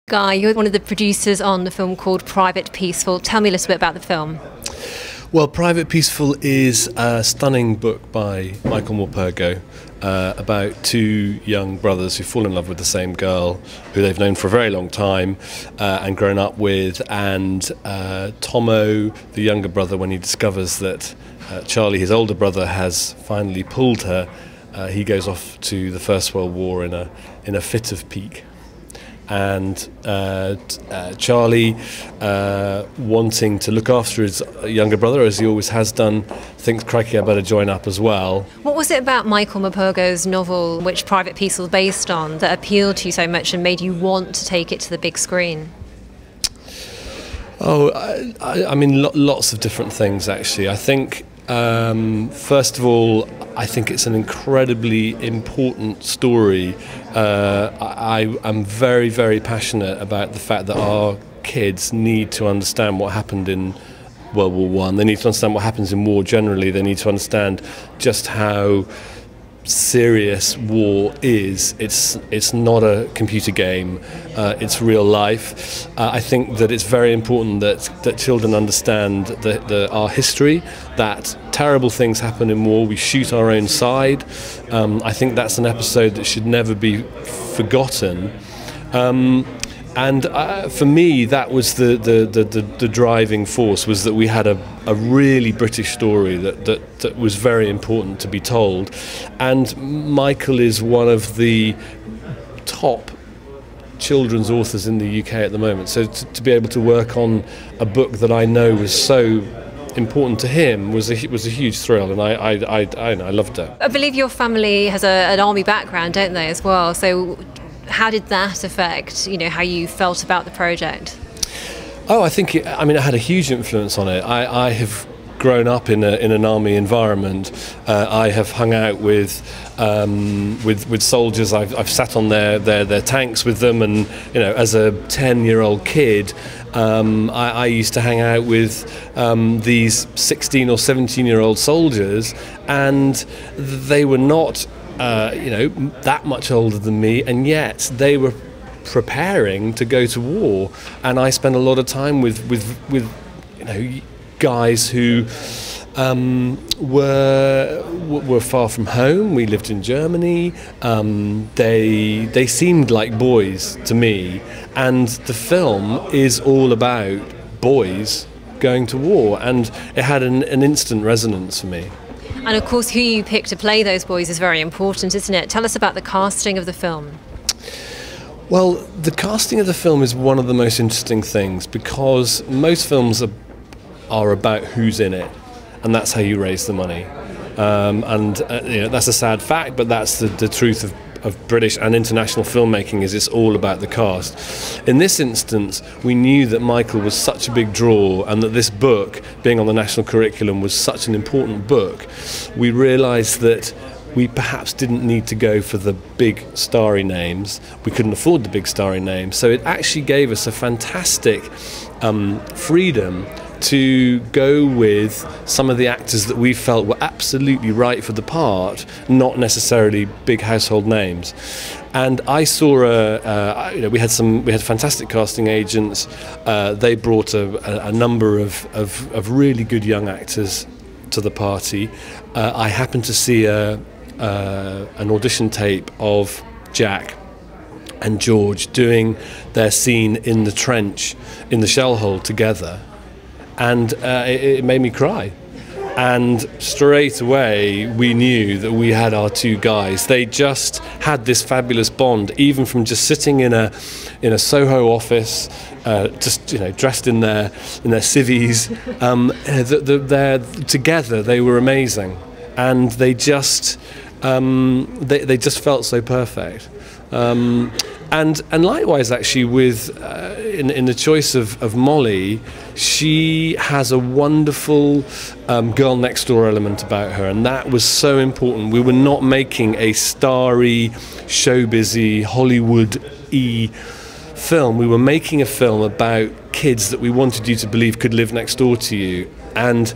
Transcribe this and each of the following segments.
Guy, you're one of the producers on the film called Private Peaceful. Tell me a little bit about the film. Well, Private Peaceful is a stunning book by Michael Morpurgo about two young brothers who fall in love with the same girl who they've known for a very long time and grown up with. And Tomo, the younger brother, when he discovers that Charlie, his older brother, has finally pulled her, he goes off to the First World War in a fit of pique. And Charlie, wanting to look after his younger brother, as he always has done, thinks, crikey, I better join up as well. What was it about Michael Morpurgo's novel, which Private Peaceful is based on, that appealed to you so much and made you want to take it to the big screen? Oh, I mean, lots of different things, actually. I think, first of all, I think it's an incredibly important story. I am very, very passionate about the fact that our kids need to understand what happened in World War I. They need to understand what happens in war generally. They need to understand just how serious war is. It's not a computer game, it's real life. I think that it's very important that children understand our history, that terrible things happen in war. We shoot our own side. I think that's an episode that should never be forgotten. And for me, that was the driving force, was that we had a really British story that was very important to be told. And Michael is one of the top children's authors in the UK at the moment. So to be able to work on a book that I know was so important to him was a huge thrill, and I loved it. I believe your family has an army background, don't they, as well? So how did that affect, how you felt about the project? Oh, I think it had a huge influence on it. I have grown up in an army environment. I have hung out with soldiers. I've sat on their tanks with them, and as a 10-year-old kid, I used to hang out with these 16 or 17-year-old soldiers, and they were not that much older than me, and yet they were preparing to go to war. And I spent a lot of time with guys who were far from home. We lived in Germany. They seemed like boys to me, and the film is all about boys going to war, and it had an instant resonance for me. And of course, who you pick to play those boys is very important, isn't it? Tell us about the casting of the film. Well, the casting of the film is one of the most interesting things, because most films are about who's in it, and that's how you raise the money. That's a sad fact, but that's the truth of British and international filmmaking. It's all about the cast. In this instance, we knew that Michael was such a big draw, and that this book, being on the national curriculum, was such an important book. We realised that we perhaps didn't need to go for the big starry names. We couldn't afford the big starry names, so it actually gave us a fantastic freedom to go with some of the actors that we felt were absolutely right for the part, not necessarily big household names. And I saw we had fantastic casting agents. They brought a number of really good young actors to the party. I happened to see an audition tape of Jack and George doing their scene in the trench, in the shell hole together. And it made me cry. And straight away we knew that we had our two guys. They just had this fabulous bond, even from just sitting in a Soho office, just dressed in their civvies. Together they were amazing, and they just felt so perfect. And likewise, actually, with in the choice of Molly, she has a wonderful girl next door element about her, and that was so important. We were not making a starry, showbizy, Hollywood-y film. We were making a film about kids that we wanted you to believe could live next door to you. And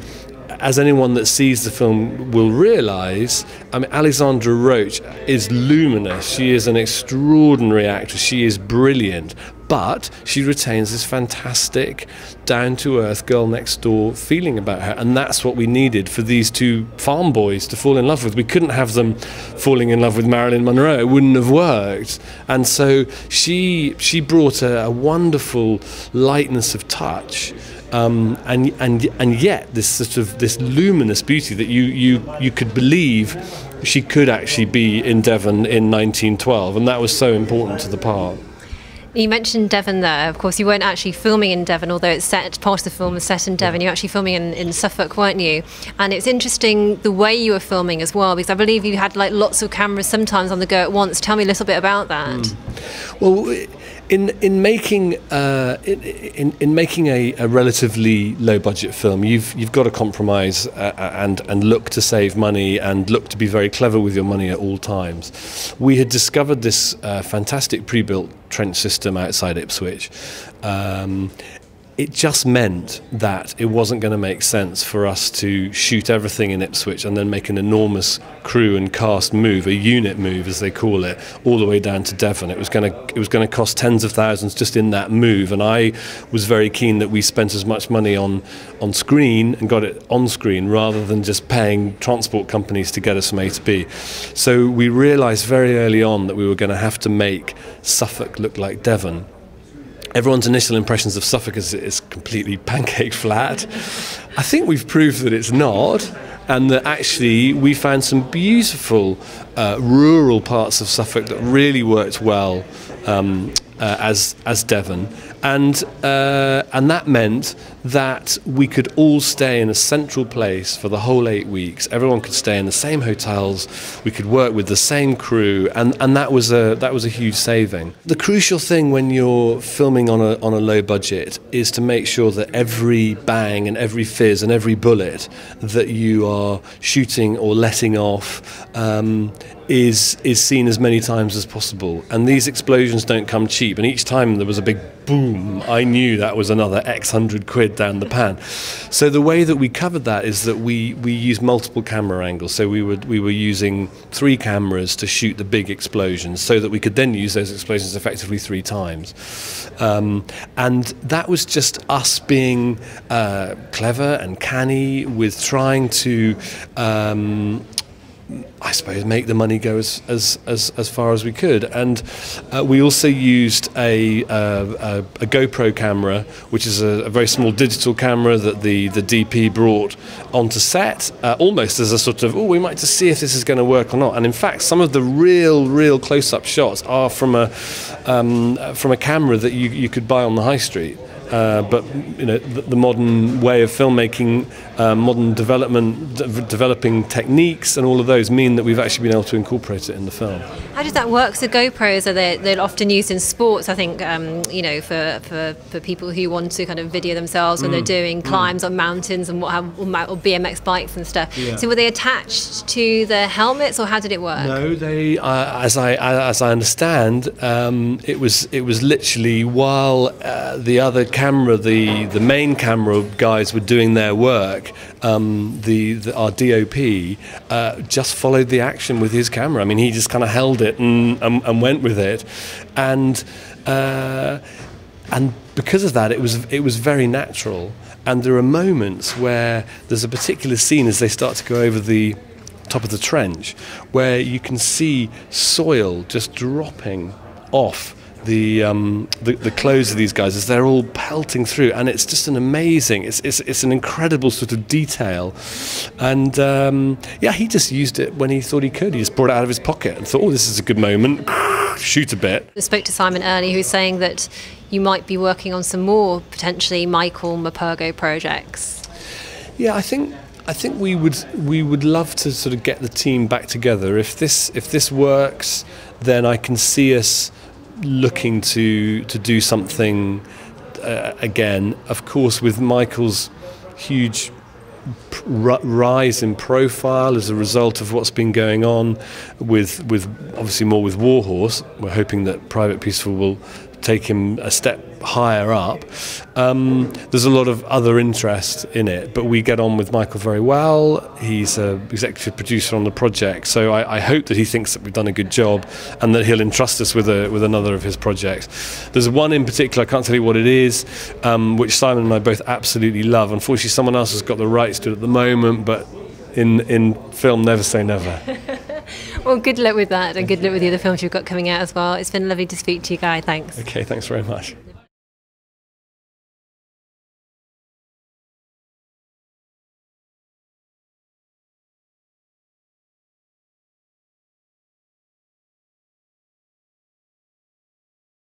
as anyone that sees the film will realise, Alexandra Roach is luminous. She is an extraordinary actress. She is brilliant. but she retains this fantastic, down-to-earth girl next door feeling about her, and that's what we needed for these two farm boys to fall in love with. We couldn't have them falling in love with Marilyn Monroe; it wouldn't have worked. And so she brought a wonderful lightness of touch. And yet this sort of this luminous beauty that you could believe she could actually be in Devon in 1912, and that was so important to the part. You mentioned Devon there. Of course, you weren't actually filming in Devon, although it's set, part of the film is set in Devon. You're actually filming in Suffolk, weren't you? And it's interesting the way you were filming as well, because I believe you had like lots of cameras sometimes on the go at once. Tell me a little bit about that. Well, in making a relatively low budget film, you've got to compromise and look to save money and look to be very clever with your money at all times. We had discovered this fantastic pre-built trench system outside Ipswich. It just meant that it wasn't going to make sense for us to shoot everything in Ipswich and then make an enormous crew and cast move, a unit move as they call it, all the way down to Devon. It was going to cost tens of thousands just in that move, and I was very keen that we spent as much money on screen and got it on screen rather than just paying transport companies to get us from A to B. So we realised very early on that we were going to have to make Suffolk look like Devon. Everyone's initial impressions of Suffolk is it's completely pancake flat. I think we've proved that it's not, and that actually we found some beautiful rural parts of Suffolk that really worked well as Devon, and that meant that we could all stay in a central place for the whole 8 weeks. Everyone could stay in the same hotels. We could work with the same crew, and that was a huge saving. The crucial thing when you're filming on a low budget is to make sure that every bang and every fizz and every bullet that you are shooting or letting off is seen as many times as possible. And these explosions don't come cheap, and each time there was a big boom, I knew that was another X hundred quid down the pan. So the way that we covered that is that we used multiple camera angles. So we were using 3 cameras to shoot the big explosions, so that we could then use those explosions effectively 3 times. And that was just us being clever and canny with trying to I suppose make the money go as far as we could. And we also used a GoPro camera, which is a very small digital camera that the DP brought onto set, almost as a sort of, we might just see if this is going to work or not. And in fact, some of the real close-up shots are from a camera that you could buy on the high street. But you know, the modern way of filmmaking, modern developing techniques, and all of those mean that we've actually been able to incorporate it in the film. How does that work? So GoPros they're often used in sports, I think, you know, for people who want to kind of video themselves when they're doing climbs on mountains and or BMX bikes and stuff. Yeah. So were they attached to the helmets, or how did it work? No, they, as I understand, it was literally while the other camera, the main camera guys were doing their work, our DOP just followed the action with his camera. I mean, he just kind of held it and went with it, and because of that, it was very natural. And there are moments where there's a particular scene as they start to go over the top of the trench, where you can see soil just dropping off the clothes of these guys as they're all pelting through, and it's just an amazing, it's an incredible sort of detail. And yeah, he just used it when he thought he could. He just brought it out of his pocket and thought, this is a good moment, shoot a bit. I spoke to Simon earlier, who's saying that you might be working on some more potentially Michael Morpurgo projects. Yeah, I think we would love to sort of get the team back together. If this works, then I can see us looking to do something again. Of course, with Michael's huge rise in profile as a result of what's been going on with obviously more with Warhorse, we're hoping that Private Peaceful will take him a step higher up. There's a lot of other interest in it, but we get on with Michael very well. He's an executive producer on the project, so I hope that he thinks that we've done a good job and that he'll entrust us with another of his projects. There's one in particular, I can't tell you what it is, which Simon and I both absolutely love. Unfortunately, someone else has got the rights to it at the moment, but in film, never say never. Well, good luck with that, and good luck with the other films you've got coming out as well. It's been lovely to speak to you, Guy. Thanks. Okay, thanks very much.